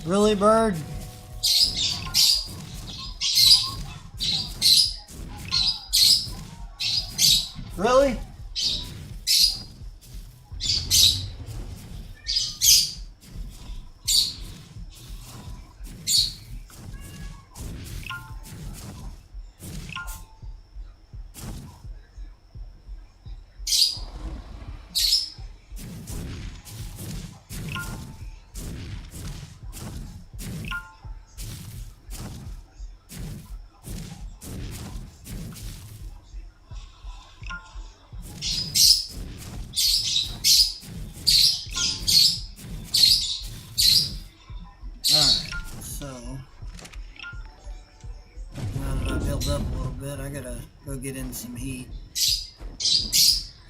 Really, bird? Really? Alright, so now that I've built up a little bit, I gotta go get in some heat.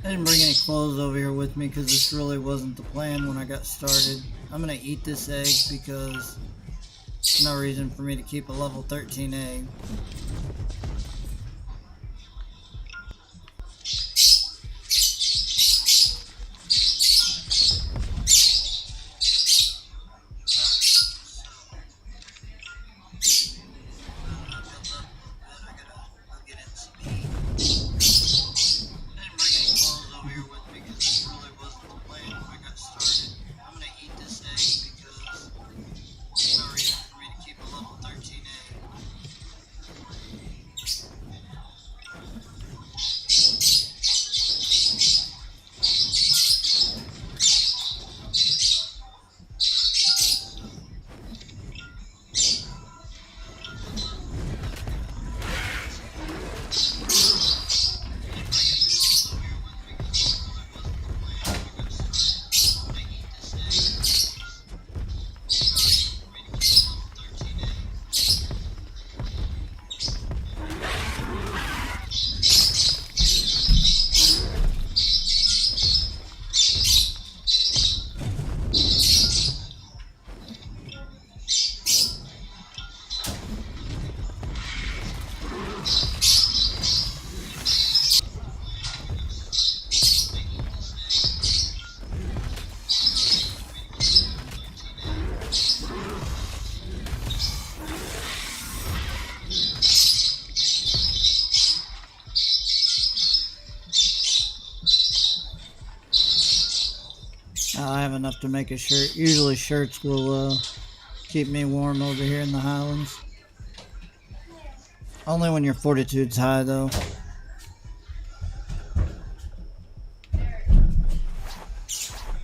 I didn't bring any clothes over here with me because this really wasn't the plan when I got started. I'm gonna eat this egg because there's no reason for me to keep a level 13 egg. I have enough to make a shirt. Usually shirts will keep me warm over here in the Highlands. Only when your fortitude's high though.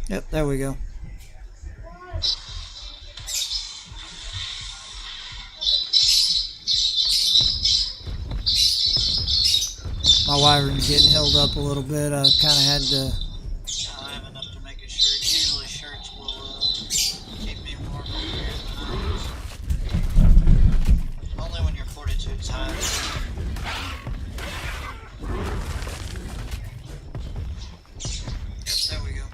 Yep, there we go. My wyvern's getting held up a little bit. I kind of had to. I have enough to make a shirt. Usually shirts will keep me warm over here in the Highlands. Only when your fortitude's high. Yep, there we go.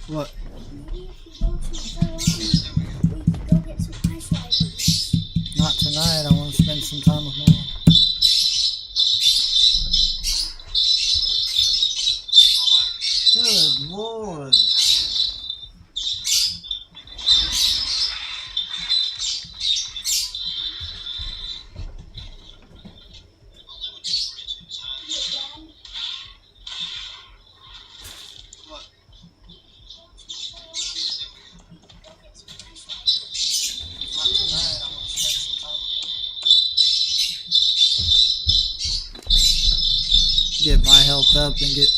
What? Maybe if you go to the we could go get some ice wipers. Not tonight. I want to spend some time with Mom. Good Lord. Get my health up and get.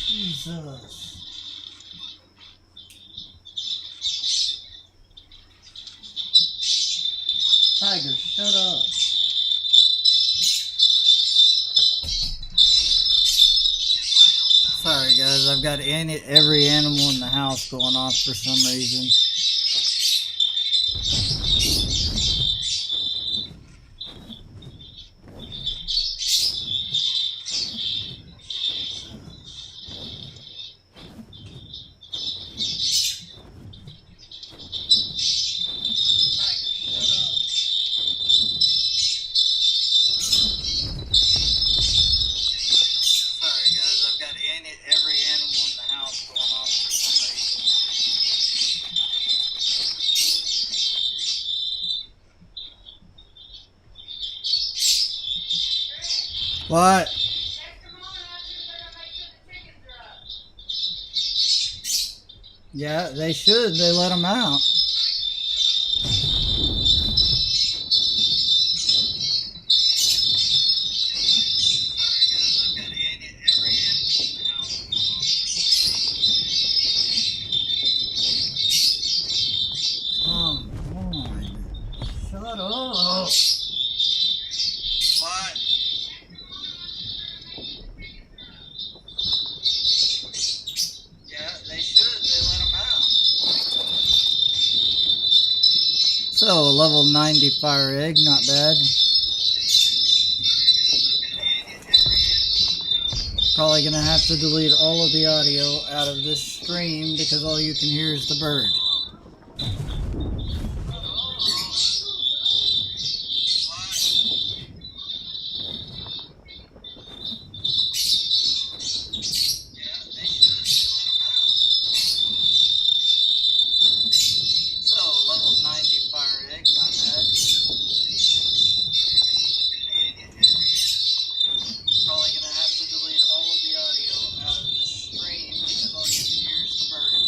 Jesus. Tiger, shut up. Sorry guys, I've got every animal in the house going off for some reason. Sorry guys, I've got every animal in the house going off for some reason. What? Yeah, they should. They let them out. Come on. Shut up. What? Yeah, they should. They let them out. So, a level 90 fire egg, not bad. Probably gonna have to delete all of the audio out of this stream because all you can hear is the bird. So, level 90 fire egg, not bad. Probably gonna have to delete all of the audio out of this stream because all you can hear is the bird.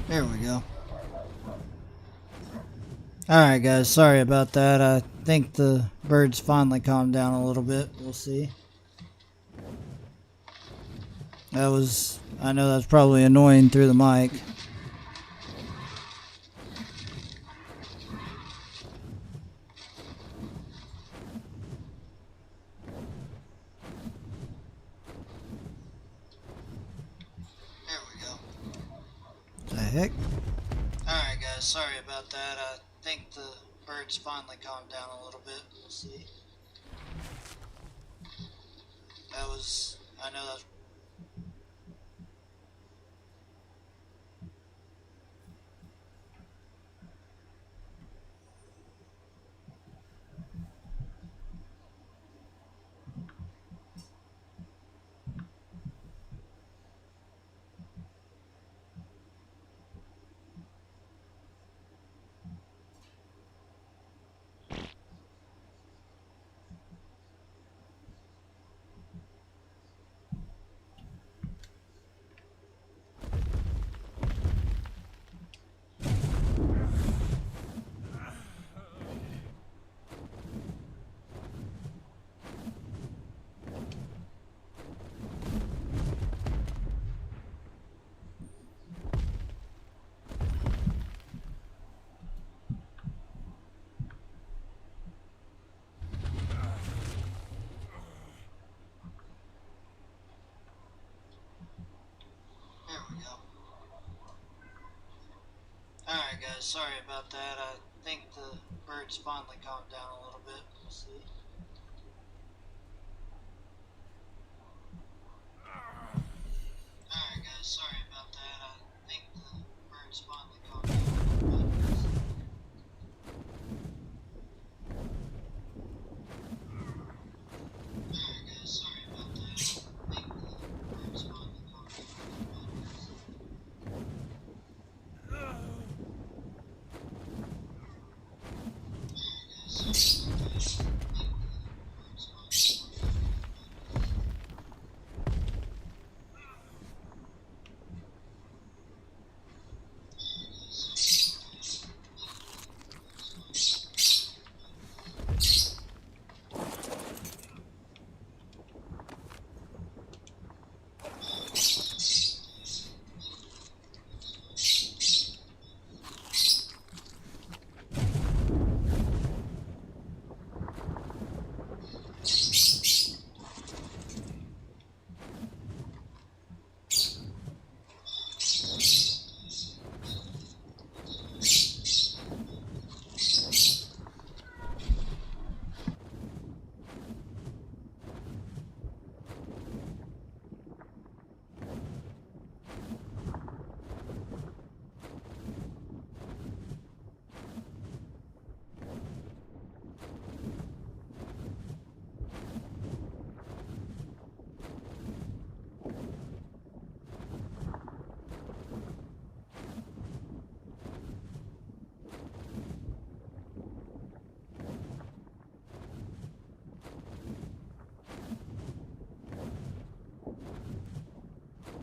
There we go. Alright guys, sorry about that. I think the birds finally calmed down a little bit. We'll see. I know that's probably annoying through the mic. There we go. What the heck? Alright guys, sorry about that. I think the birds finally calmed down a little bit. We'll see. I know that's There we go. Alright guys, sorry about that. I think the birds finally calmed down a little bit. We'll see. Alright guys, sorry about that. I think the birds finally calmed down a little bit. Alright guys, sorry about that. I think the birds finally calmed down a little bit.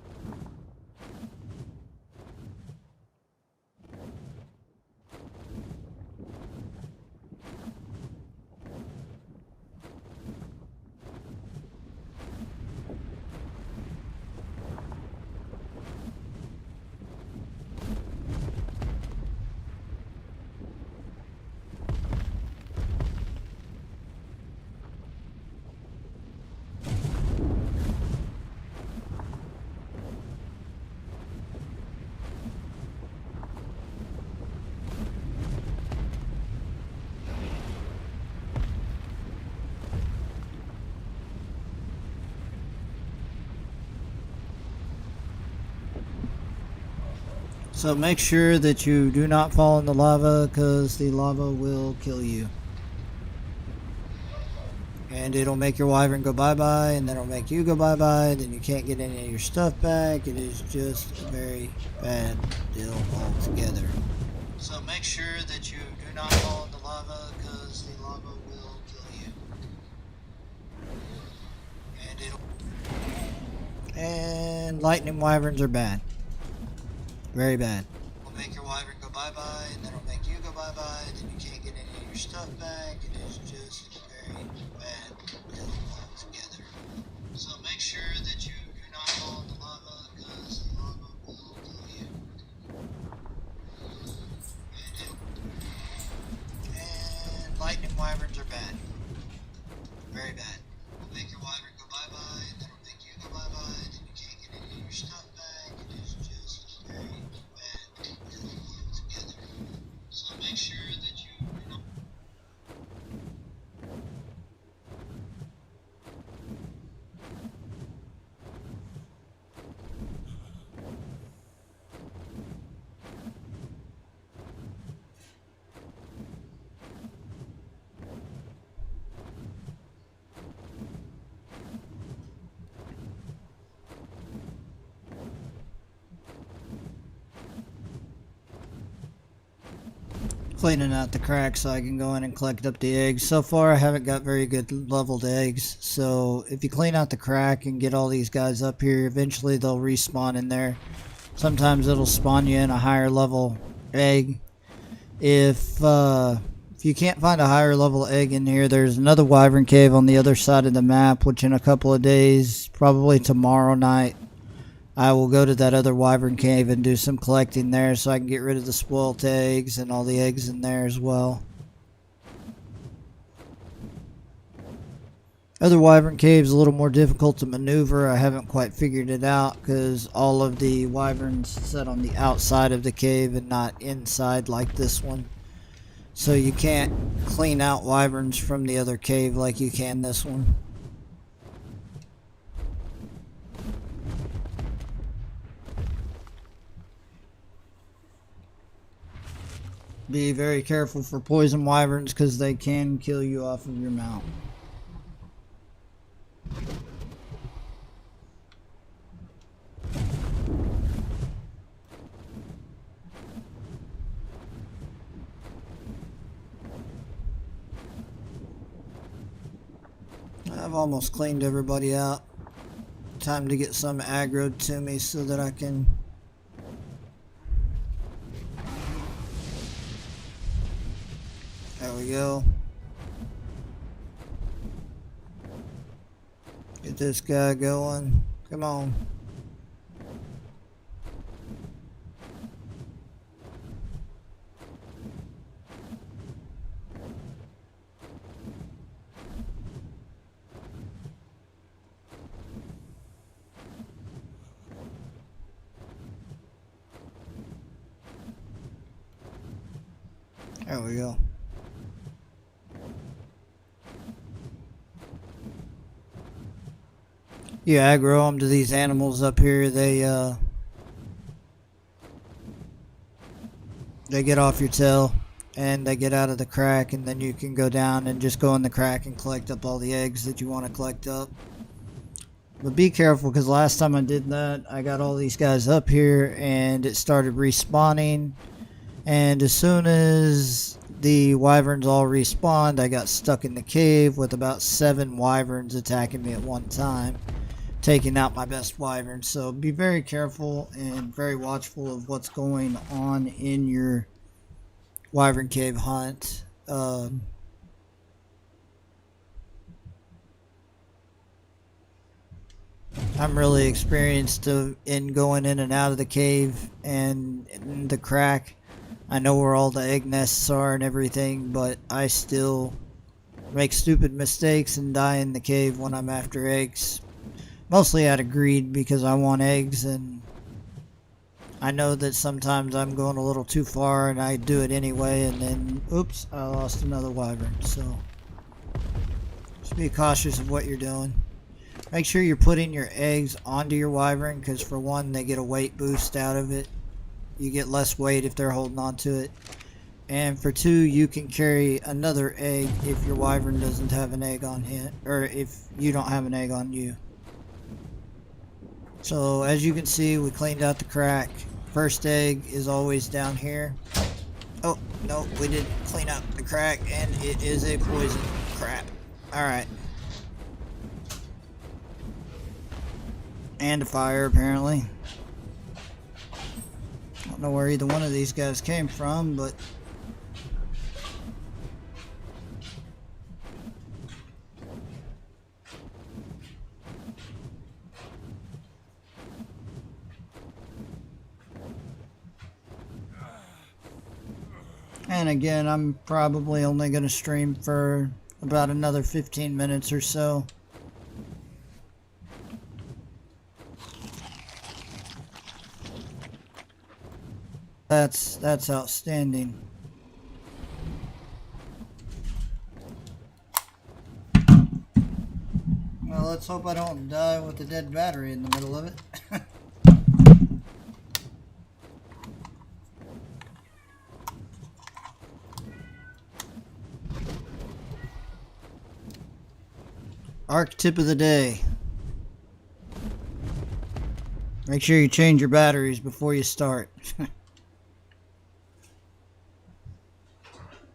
So make sure that you do not fall in the lava, because the lava will kill you. And it'll make your wyvern go bye-bye, and then it'll make you go bye-bye, then you can't get any of your stuff back. It is just a very bad deal altogether. So make sure that you do not fall in the lava, because the lava will kill you. And lightning wyverns are bad. Very bad. Very bad. We'll make your wyvern go bye-bye, and then we'll make you go bye-bye, then you can't get any of your stuff back. It is just very bad together. So make sure that you know. Cleaning out the cracks so I can go in and collect up the eggs. So far, I haven't got very good leveled eggs. So if you clean out the crack and get all these guys up here, eventually they'll respawn in there. Sometimes it'll spawn you in a higher level egg. If you can't find a higher level egg in here, there's another wyvern cave on the other side of the map, which in a couple of days, probably tomorrow night, I will go to that other wyvern cave and do some collecting there so I can get rid of the spoilt eggs and all the eggs in there as well. Other wyvern caves a little more difficult to maneuver. I haven't quite figured it out because all of the wyverns set on the outside of the cave and not inside like this one. So you can't clean out wyverns from the other cave like you can this one. Be very careful for poison wyverns because they can kill you off of your mount. I've almost cleaned everybody out. Time to get some aggroed to me so that I can... There we go. Get this guy going. Come on. There we go. You aggro them to these animals up here, they get off your tail and they get out of the crack, and then you can go down and just go in the crack and collect up all the eggs that you want to collect up. But be careful, because last time I did that, I got all these guys up here and it started respawning, and as soon as the wyverns all respawned, I got stuck in the cave with about 7 wyverns attacking me at one time, taking out my best wyvern. So be very careful and very watchful of what's going on in your wyvern cave hunt. I'm really experienced in going in and out of the cave and in the crack. I know where all the egg nests are and everything, but I still make stupid mistakes and die in the cave when I'm after eggs. Mostly out of greed, because I want eggs, and I know that sometimes I'm going a little too far and I do it anyway, and then oops, I lost another wyvern. So just be cautious of what you're doing. Make sure you're putting your eggs onto your wyvern, because for one, they get a weight boost out of it. You get less weight if they're holding on to it. And for two, you can carry another egg if your wyvern doesn't have an egg on him, or if you don't have an egg on you. So as you can see, we cleaned out the crack. First egg is always down here. Oh, no, we didn't clean out the crack, and it is a poison. Crap. Alright. And a fire, apparently. I don't know where either one of these guys came from, but... And again, I'm probably only going to stream for about another 15 minutes or so. That's outstanding. Well, let's hope I don't die with a dead battery in the middle of it. ArK tip of the day. Make sure you change your batteries before you start.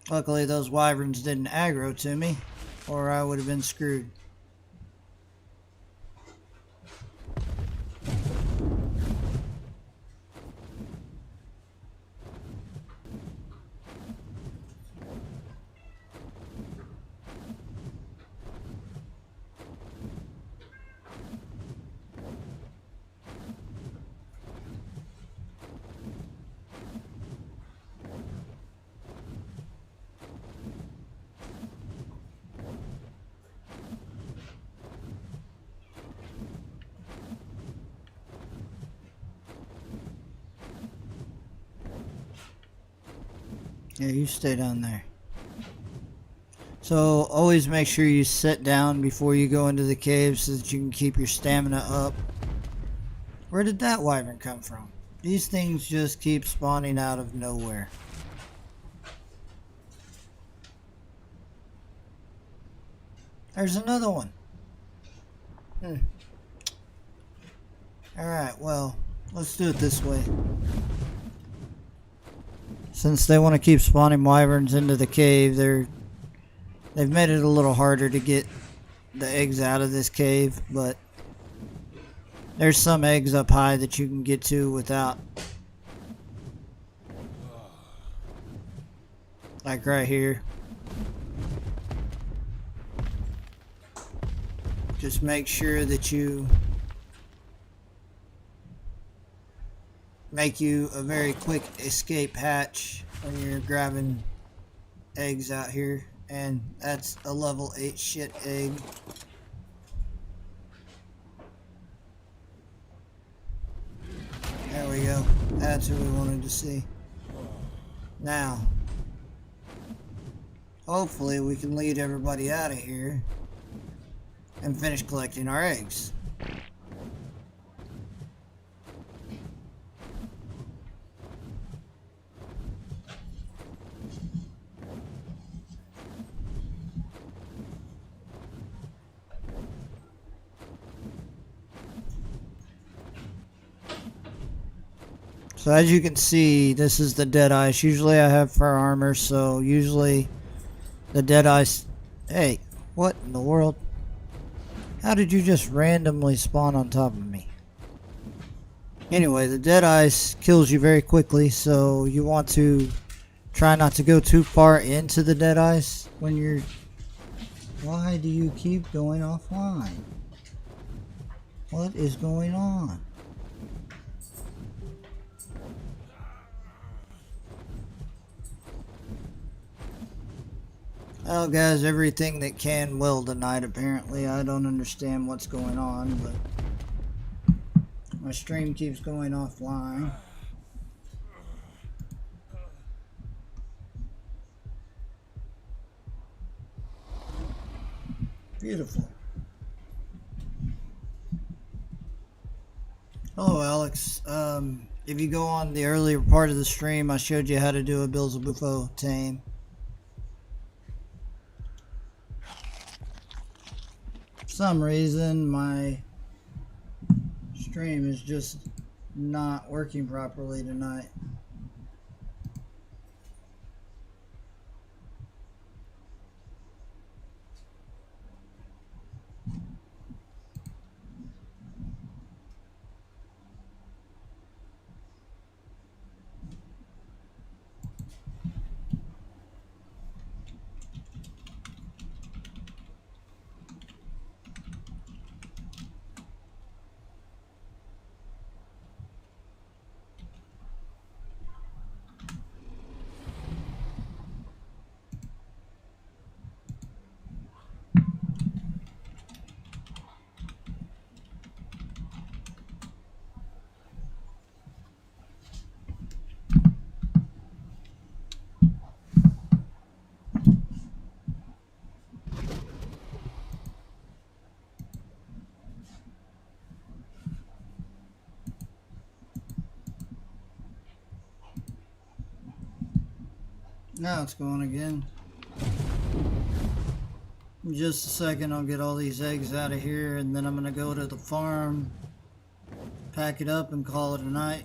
Luckily those wyverns didn't aggro to me, or I would have been screwed. Yeah, you stay down there. So always make sure you sit down before you go into the cave so that you can keep your stamina up. Where did that wyvern come from? These things just keep spawning out of nowhere. There's another one. Alright, well, let's do it this way. Since they want to keep spawning wyverns into the cave, they've made it a little harder to get the eggs out of this cave, but there's some eggs up high that you can get to without, like right here. Just make sure that you make you a very quick escape hatch when you're grabbing eggs out here. And that's a level 8 shit egg. There we go. That's what we wanted to see. Now, hopefully we can lead everybody out of here and finish collecting our eggs. So as you can see, this is the dead ice. Usually I have fur armor, so usually the dead ice... Hey, what in the world? How did you just randomly spawn on top of me? Anyway, the dead ice kills you very quickly, so you want to try not to go too far into the dead ice when you're... Why do you keep going offline? What is going on? Oh, guys, everything that can will tonight, apparently. I don't understand what's going on, but my stream keeps going offline. Beautiful. Hello, Alex. If you go on the earlier part of the stream, I showed you how to do a Frog Tame. For some reason, my stream is just not working properly tonight. Now it's going again. In just a second, I'll get all these eggs out of here, and then I'm going to go to the farm, pack it up, and call it a night.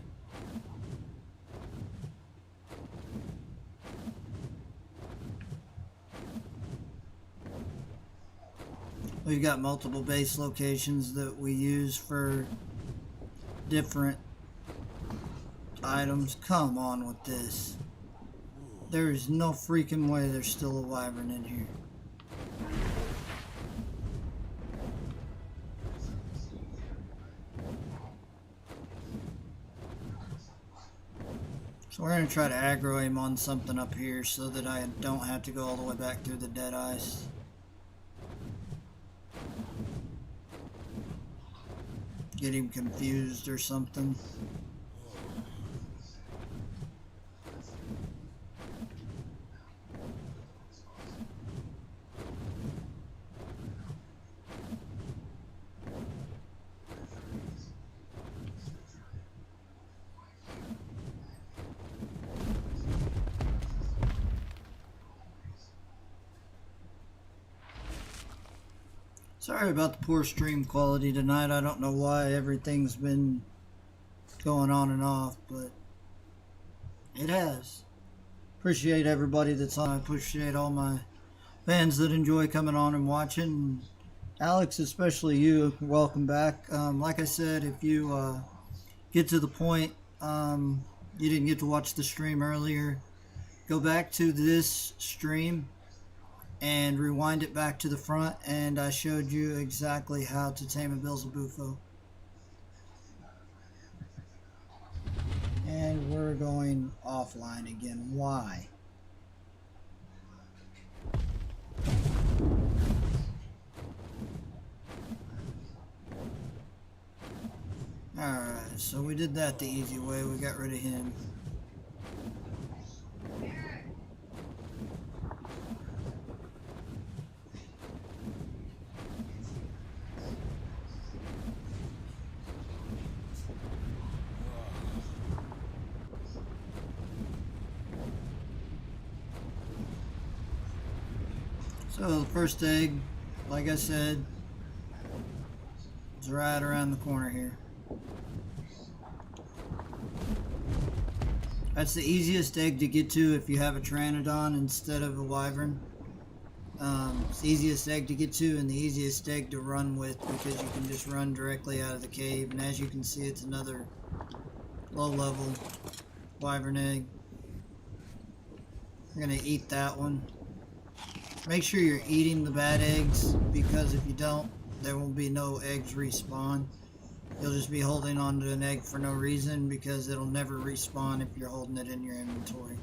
We've got multiple base locations that we use for different items. Come on with this. There is no freaking way there's still a wyvern in here. So we're going to try to aggro him on something up here so that I don't have to go all the way back through the dead ice. Get him confused or something. Sorry about the poor stream quality tonight. I don't know why everything's been going on and off, but it has. Appreciate everybody that's on. I appreciate all my fans that enjoy coming on and watching. Alex, especially you, welcome back. Like I said, if you get to the point you didn't get to watch the stream earlier, go back to this stream and rewind it back to the front, and I showed you exactly how to tame a Bilzabufo. And we're going offline again. Why? Alright, so we did that the easy way. We got rid of him. So the first egg, like I said, is right around the corner here. That's the easiest egg to get to if you have a Pteranodon instead of a wyvern. It's the easiest egg to get to and the easiest egg to run with, because you can just run directly out of the cave. And as you can see, it's another low-level wyvern egg. We're going to eat that one. Make sure you're eating the bad eggs, because if you don't, there will be no eggs respawn. You'll just be holding on to an egg for no reason, because it'll never respawn if you're holding it in your inventory.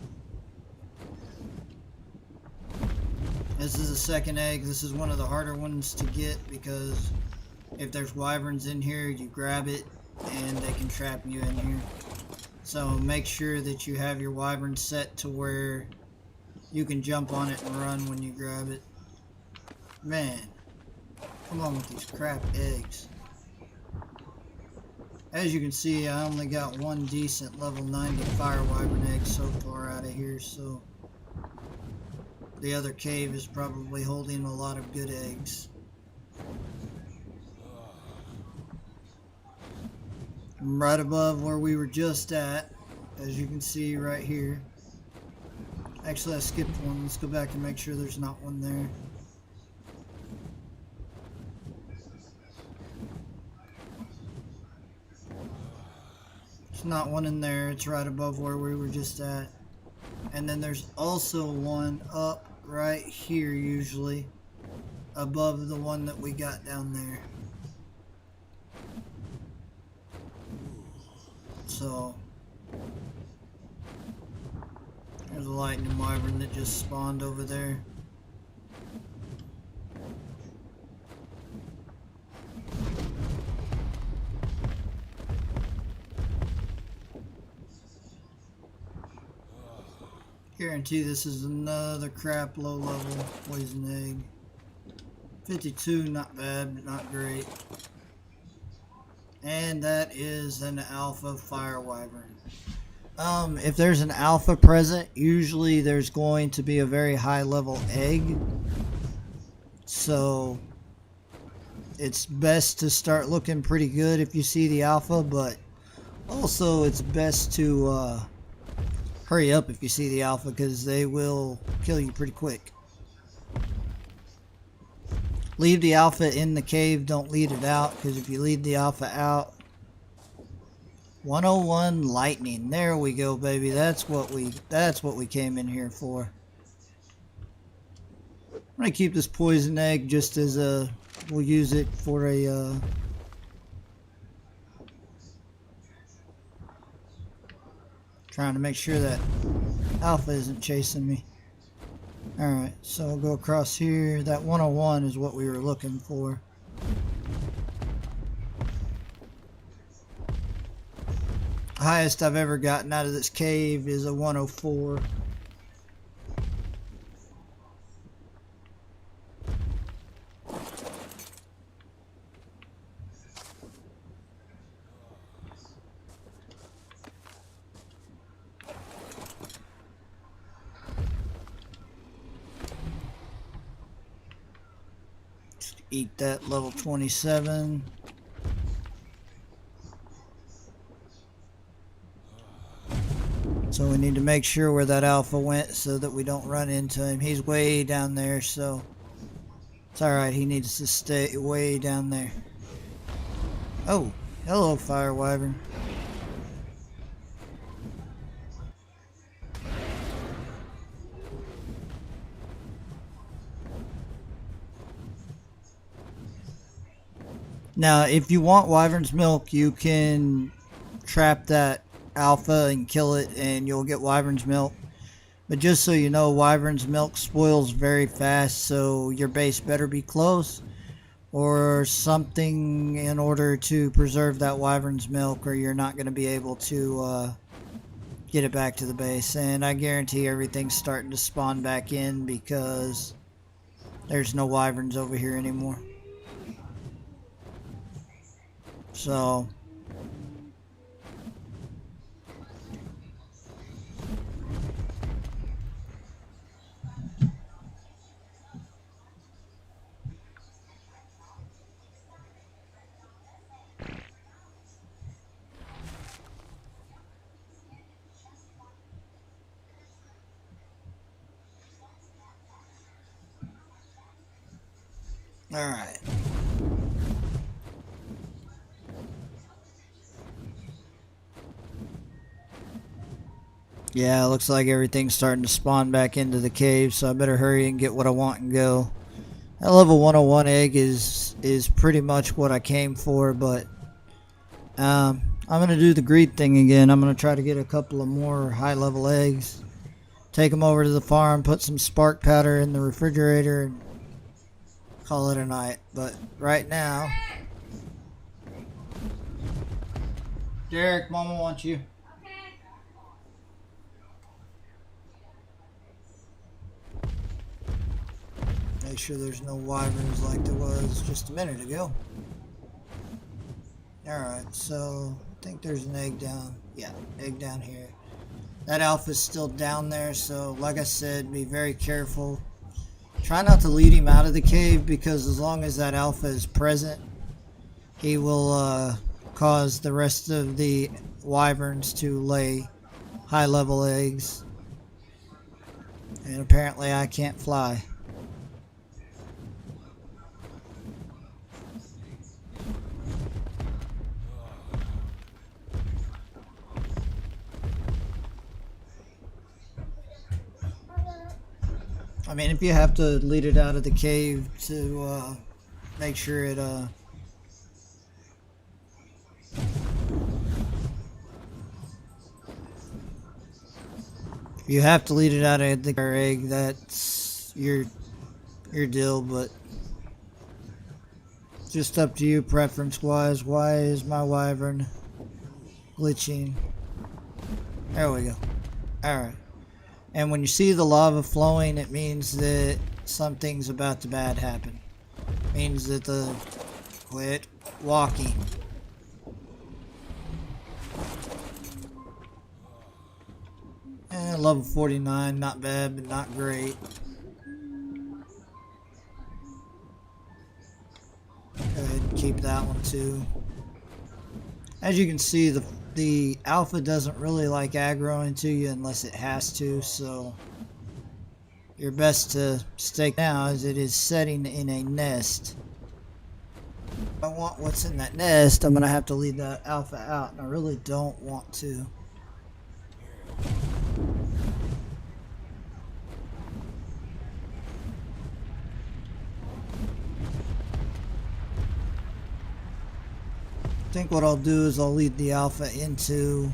This is a second egg. This is one of the harder ones to get, because if there's wyverns in here, you grab it and they can trap you in here. So make sure that you have your wyvern set to where you can jump on it and run when you grab it. Man, come on with these crap eggs. As you can see, I only got one decent level 90 fire wyvern egg so far out of here, so the other cave is probably holding a lot of good eggs. I'm right above where we were just at, as you can see right here. Actually, I skipped one. Let's go back and make sure there's not one there. There's not one in there. It's right above where we were just at. And then there's also one up right here, usually, above the one that we got down there. So there's a lightning wyvern that just spawned over there. Guarantee this is another crap low level poison egg. 52, not bad, but not great. And that is an alpha fire wyvern. If there's an alpha present, usually there's going to be a very high level egg. So it's best to start looking pretty good if you see the alpha, but also it's best to hurry up if you see the alpha, because they will kill you pretty quick. Leave the alpha in the cave, don't lead it out, because if you lead the alpha out... 101 lightning. There we go, baby. That's what we came in here for. I'm gonna keep this poison egg just as a... We'll use it for a... Trying to make sure that alpha isn't chasing me. Alright, so we'll go across here. That 101 is what we were looking for. Highest I've ever gotten out of this cave is a 104. Just eat that level 27. So we need to make sure where that alpha went so that we don't run into him. He's way down there, so it's alright. He needs to stay way down there. Oh, hello, fire wyvern. Now, if you want wyvern's milk, you can trap that alpha and kill it and you'll get wyvern's milk. But just so you know, wyvern's milk spoils very fast, so your base better be close or something in order to preserve that wyvern's milk, or you're not going to be able to get it back to the base. And I guarantee everything's starting to spawn back in because there's no wyverns over here anymore. So all right. Yeah, it looks like everything's starting to spawn back into the cave, so I better hurry and get what I want and go. That level 101 egg is pretty much what I came for, but I'm going to do the greed thing again. I'm going to try to get a couple of more high level eggs, take them over to the farm, put some spark powder in the refrigerator, and call it a night. But right now, Derek, Mama wants you. Make sure there's no wyverns like there was just a minute ago. Alright, so I think there's an egg down. Yeah, egg down here. That alpha's still down there, so like I said, be very careful. Try not to lead him out of the cave, because as long as that alpha is present, he will cause the rest of the wyverns to lay high level eggs. And apparently I can't fly. I mean, if you have to lead it out of the cave to make sure it if you have to lead it out of the egg, that's your deal, but just up to you preference wise. Why is my wyvern glitching? There we go. Alright. And when you see the lava flowing, it means that something's about to bad happen. It means that the... Quit walking. Level 49, not bad, but not great. Go ahead and keep that one too. As you can see, the alpha doesn't really like aggroing to you unless it has to, so your best to stake now as it is setting in a nest. If I want what's in that nest, I'm going to have to leave that alpha out, and I really don't want to. I think what I'll do is I'll lead the alpha into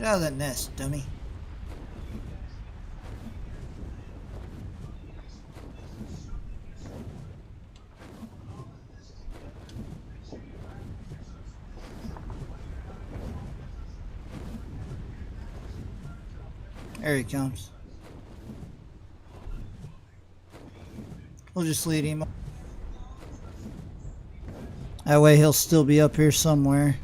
get out of that nest, dummy. There he comes. We'll just lead him. That way he'll still be up here somewhere.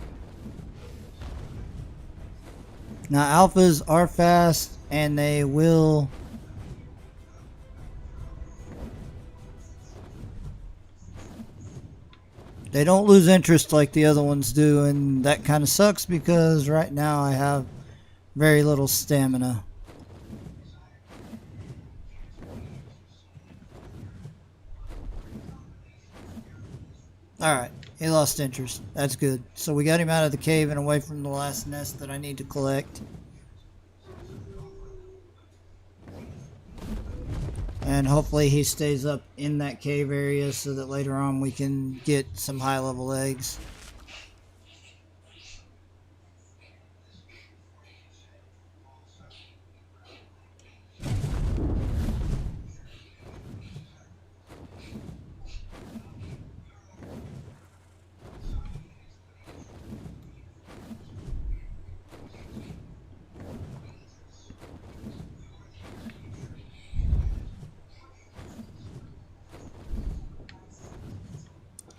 Now alphas are fast and they will they don't lose interest like the other ones do, and that kind of sucks because right now I have very little stamina. Alright, he lost interest. That's good. So we got him out of the cave and away from the last nest that I need to collect. And hopefully he stays up in that cave area so that later on we can get some high level eggs.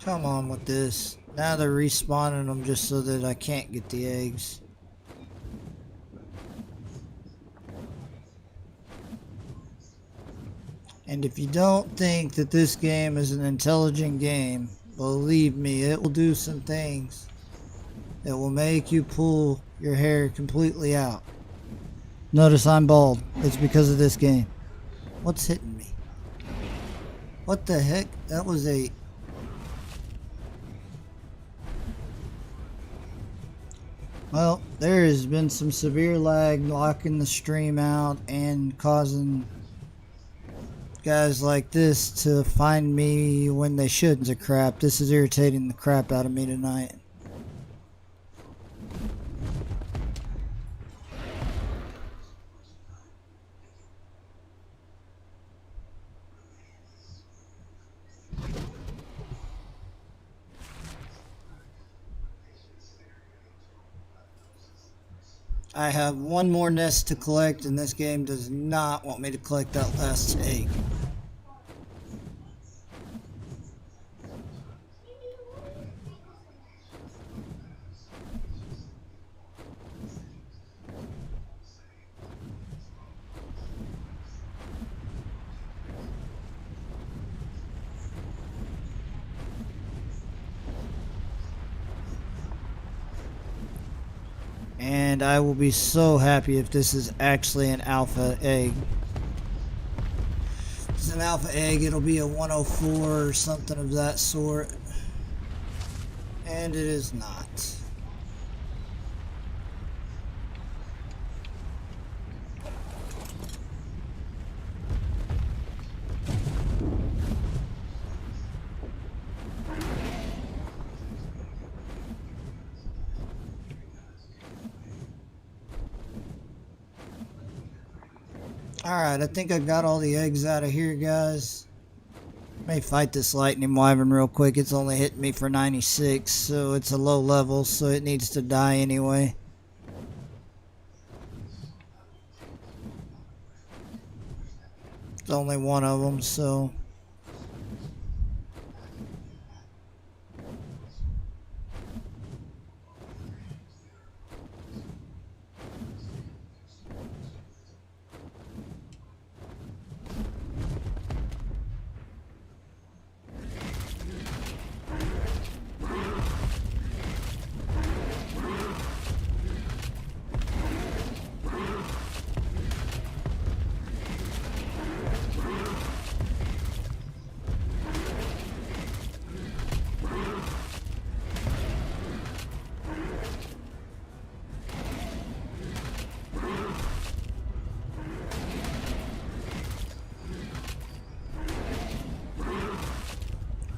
Come on with this. Now they're respawning them just so that I can't get the eggs. And if you don't think that this game is an intelligent game, believe me, it will do some things that will make you pull your hair completely out. Notice I'm bald. It's because of this game. What's hitting me? What the heck? That was a... Well, there has been some severe lag locking the stream out and causing guys like this to find me when they shouldn't of crap. This is irritating the crap out of me tonight. I have one more nest to collect, and this game does not want me to collect that last egg. And I will be so happy if this is actually an alpha egg. If it's an alpha egg, it'll be a 104 or something of that sort. And it is not. Alright, I think I got all the eggs out of here, guys. May fight this lightning wyvern real quick. It's only hitting me for 96, so it's a low level, so it needs to die anyway. It's only one of them, so...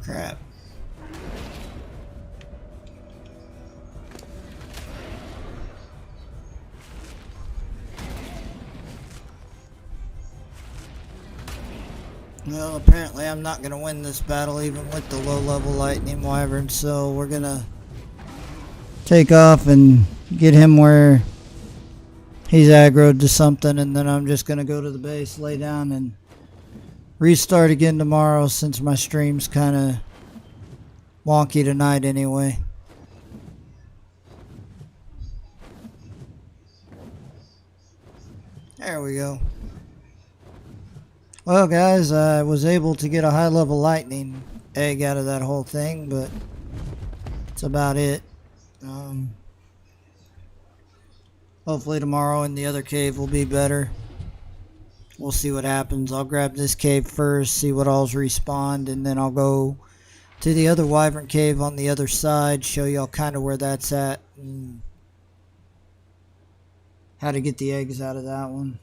Crap. Well, apparently I'm not going to win this battle even with the low-level lightning wyvern, so we're going to take off and get him where he's aggroed to something, and then I'm just going to go to the base, lay down, and restart again tomorrow since my stream's kind of wonky tonight anyway. There we go. Well, guys, I was able to get a high-level lightning egg out of that whole thing, but that's about it. Hopefully tomorrow in the other cave will be better. We'll see what happens. I'll grab this cave first, see what all's respawned, and then I'll go to the other wyvern cave on the other side, show y'all kind of where that's at, and how to get the eggs out of that one.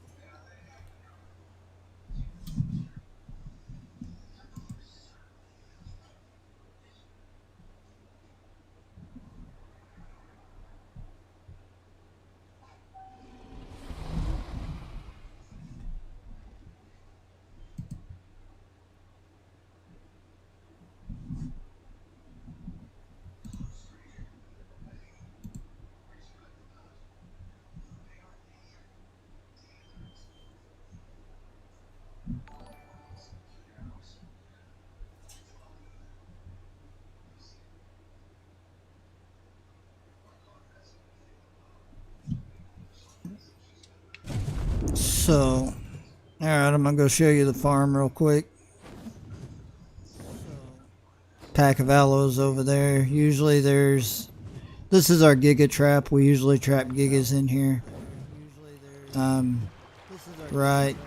So, alright, I'm going to go show you the farm real quick. Pack of aloes over there. Usually this is our giga trap. We usually trap gigas in here. Right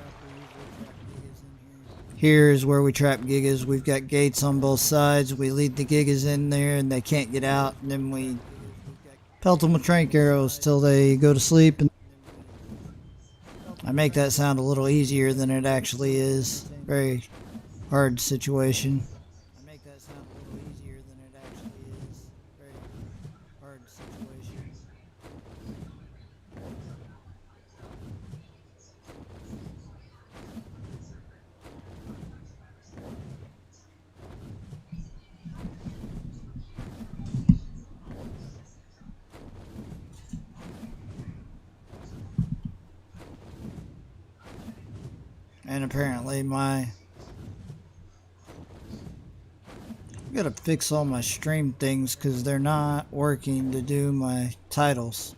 here is where we trap gigas. We've got gates on both sides. We lead the gigas in there and they can't get out, and then we pelt them with trank arrows till they go to sleep. And I make that sound a little easier than it actually is. Very hard situation. And apparently I gotta fix all my stream things because they're not working to do my titles.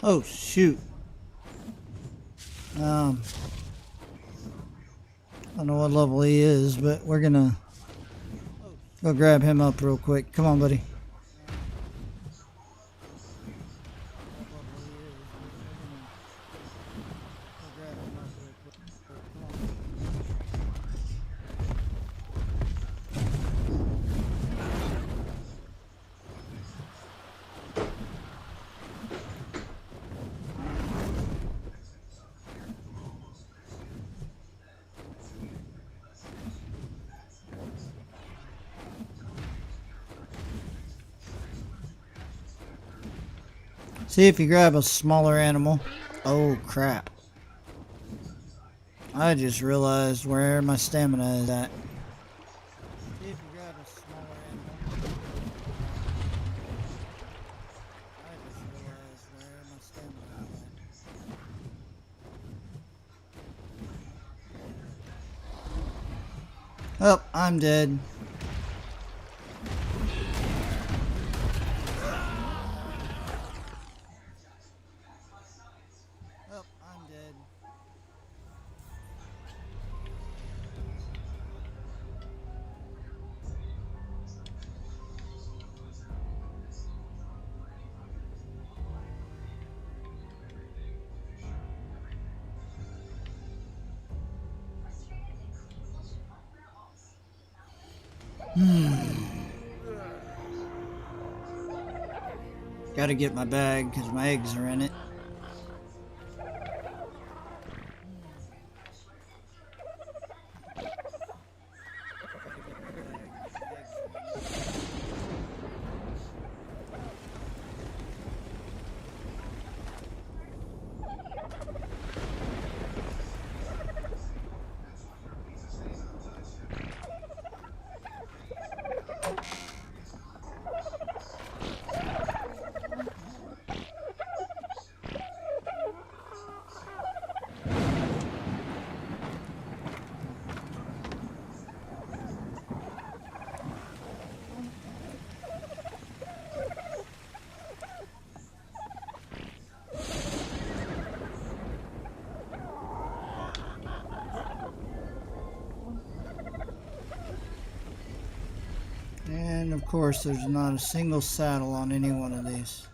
Oh, shoot. I don't know what level he is, but we're gonna go grab him up real quick. Come on, buddy. See if you grab a smaller animal. Oh, crap. I just realized where my stamina is at. See if you grab a smaller animal. I just realized where my stamina is at. Oh, I'm dead. Oh, I'm dead. Gotta get my bag because my eggs are in it. And of course, there's not a single saddle on any one of these.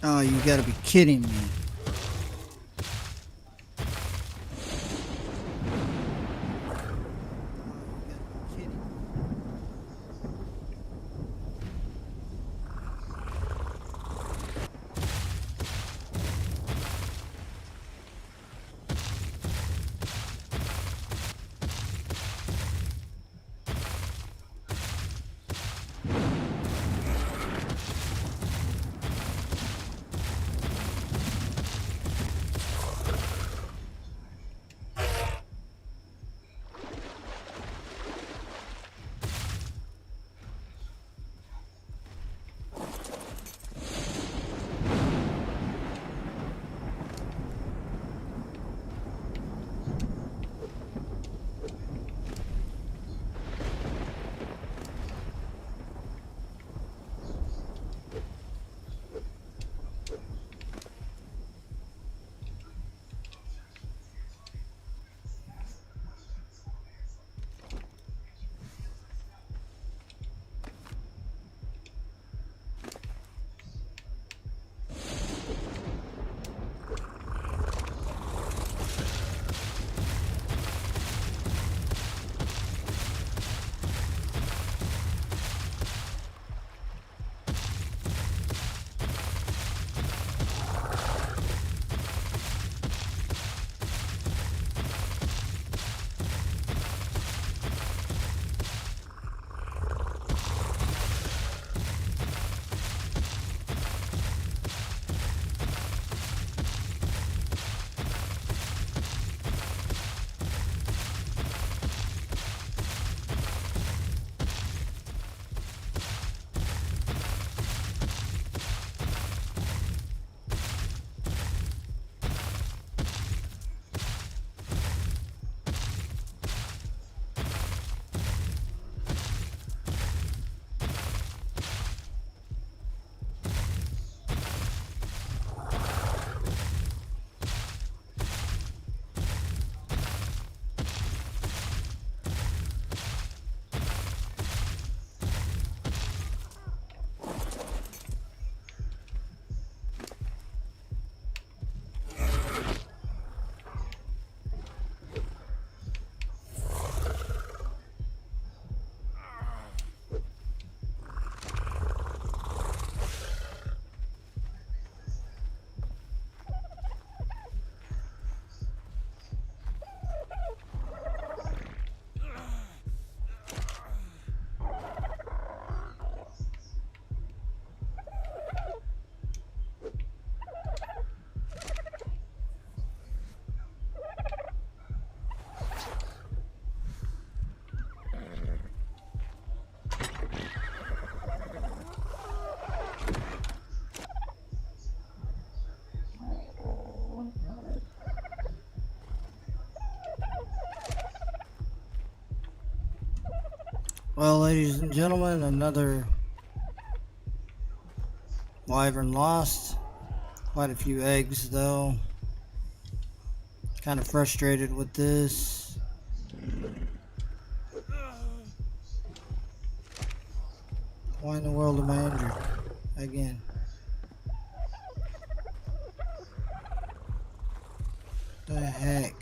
Oh, you gotta be kidding me. Well, ladies and gentlemen, another wyvern lost. Quite a few eggs, though. Kind of frustrated with this. Why in the world am I injured? Again. The heck?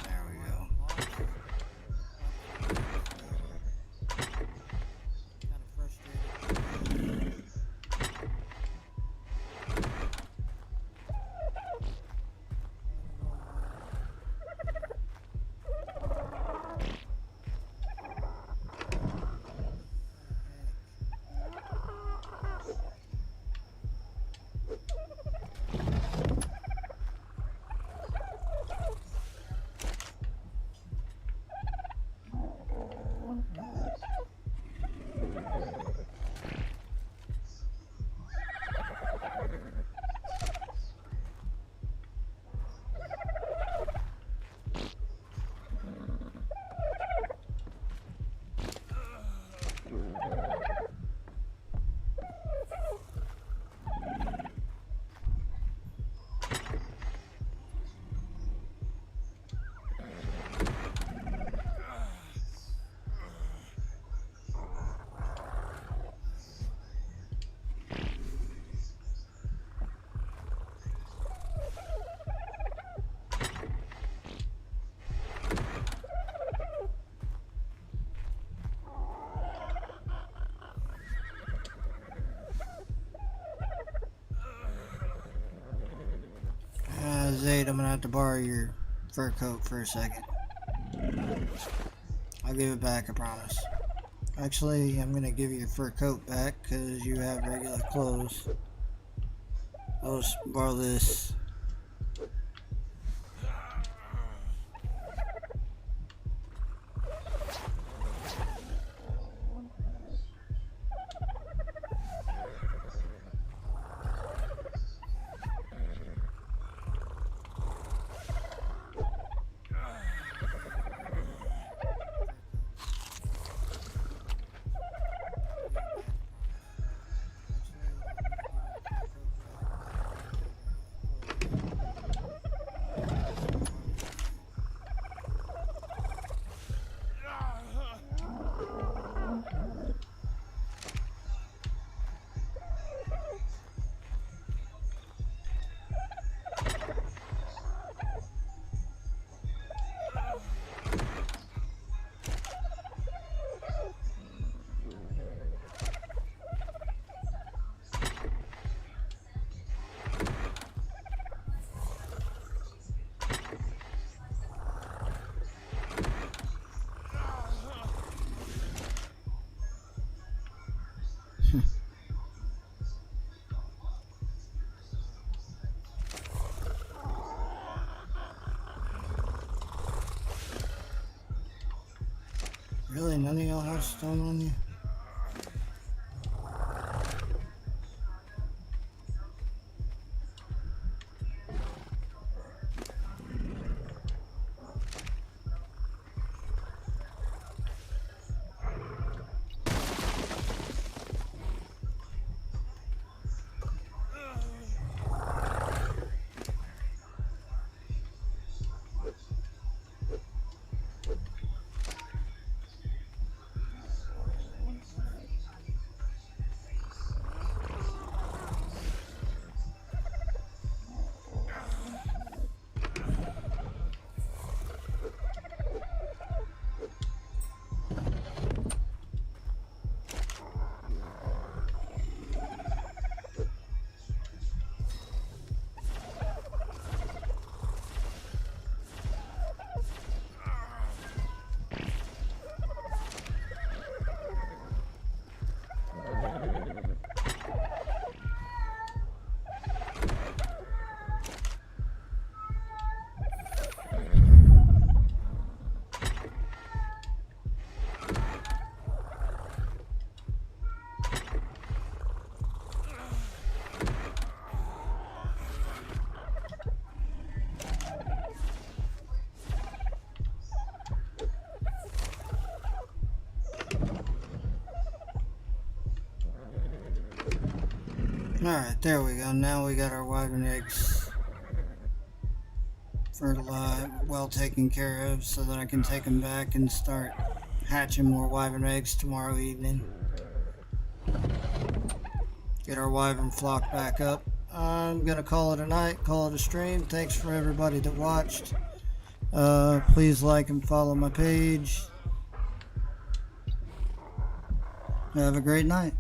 There we go. Kind of frustrated. update, I'm gonna have to borrow your fur coat for a second. I'll give it back, I promise. Actually, I'm gonna give you your fur coat back because you have regular clothes. I'll just borrow this. Really? None of y'all have stone on you? Alright, there we go. Now we got our wyvern eggs fertilized, well taken care of, so that I can take them back and start hatching more wyvern eggs tomorrow evening. Get our wyvern flock back up. I'm gonna call it a night, call it a stream. Thanks for everybody that watched. Please like and follow my page. Have a great night.